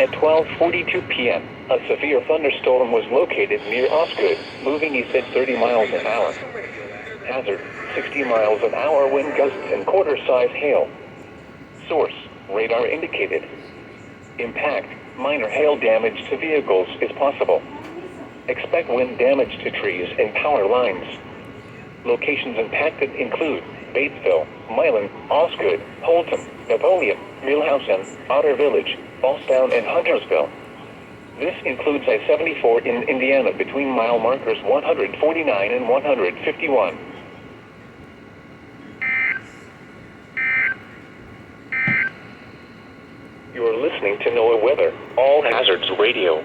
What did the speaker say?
At 12:42 p.m., a severe thunderstorm was located near Osgood, moving east at 30 miles an hour. Hazard, 60 miles an hour wind gusts and quarter-size hail. Source, radar indicated. Impact, minor hail damage to vehicles is possible. Expect wind damage to trees and power lines. Locations impacted include Batesville, Milan, Osgood, Holton, Napoleon, Millhausen, Otter Village, Ballstown, and Huntersville. This includes I-74 in Indiana between mile markers 149 and 151. You are listening to NOAA Weather, All Hazards Radio.